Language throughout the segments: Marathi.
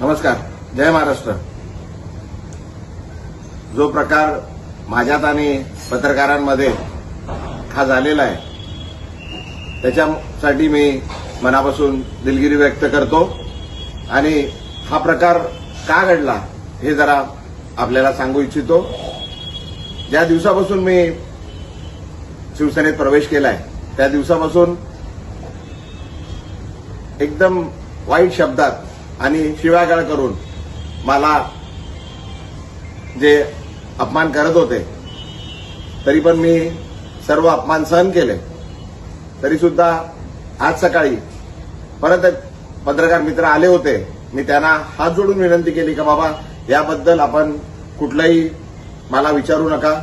नमस्कार. जय महाराष्ट्र. जो प्रकार माझ्यात आणि पत्रकारांमध्ये हा झालेला आहे त्याच्यासाठी मी मनापासून दिलगिरी व्यक्त करतो आणि हा प्रकार का घडला हे जरा आपल्याला सांगू इच्छितो. ज्या दिवसापासून मी शिवसेनेत प्रवेश केलाय त्या दिवसापासून एकदम वाईट शब्दात आणि शिव्यागाळ करून मला जे अपमान करत होते तरी पण मी सर्व अपमान सहन केले. तरी सुद्धा आज सकाळी परत एक पत्रकार मित्र आले होते. मी त्यांना हात जोडून विनंती केली की बाबा याबद्दल आपण कुठलंही मला विचारू नका.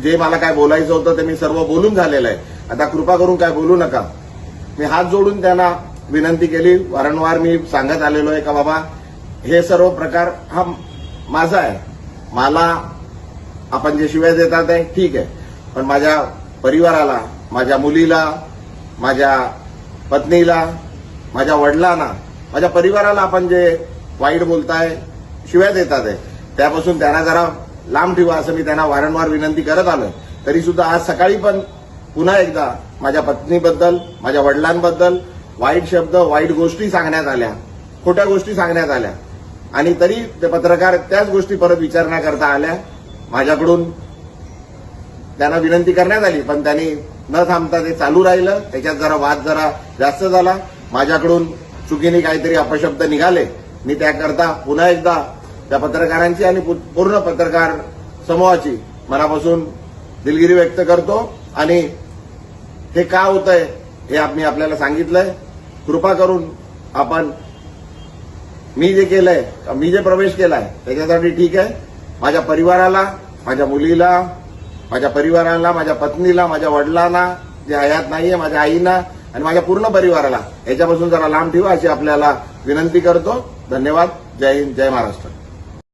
जे मला काय बोलायचं होतं ते मी सर्व बोलून झालेलं आहे. आता कृपा करून काय बोलू नका. मी हात जोडून त्यांना विनंती केली. वारंवार मी सांगत आलेलो आहे का बाबा हे सर्व प्रकार हा माझा आहे. मला आपण जे शिव्या देतात आहे ठीक आहे, पण माझ्या परिवाराला, माझ्या मुलीला, माझ्या पत्नीला, माझ्या वडिलांना, माझ्या परिवाराला आपण जे वाईट बोलताय, शिव्या देतात आहे त्यापासून त्यांना जरा लांब ठेवा असं मी त्यांना वारंवार विनंती करत आलोय. तरी सुद्धा आज सकाळी पण पुन्हा एकदा माझ्या पत्नीबद्दल, माझ्या वडिलांबद्दल वाईट शब्द, वाईट गोष्टी सांगण्यात आल्या, खोट्या गोष्टी सांगण्यात आल्या आणि तरी ते पत्रकार त्याच गोष्टी परत विचारण्याकरता आल्या. माझ्याकडून त्यांना विनंती करण्यात आली पण त्यांनी न थांबता ते चालू राहिलं. त्याच्यात जरा वाद जरा जास्त झाला. माझ्याकडून चुकीने काहीतरी अपशब्द निघाले. मी त्याकरता पुन्हा एकदा त्या पत्रकारांची आणि पूर्ण पत्रकार समूहाची मनापासून दिलगिरी व्यक्त करतो आणि हे का होतंय हे मी आपल्याला सांगितलंय. कृपा करून आपण मी जे केलंय, मी जे प्रवेश केलाय त्याच्यासाठी ठीक आहे. माझ्या परिवाराला, माझ्या मुलीला, माझ्या परिवाराला, माझ्या पत्नीला, माझ्या वडिलांना जे हयात नाहीये, माझ्या आईना आणि माझ्या पूर्ण परिवाराला याच्यापासून जरा लांब ठेवा अशी आपल्याला विनंती करतो. धन्यवाद. जय हिंद. जय महाराष्ट्र.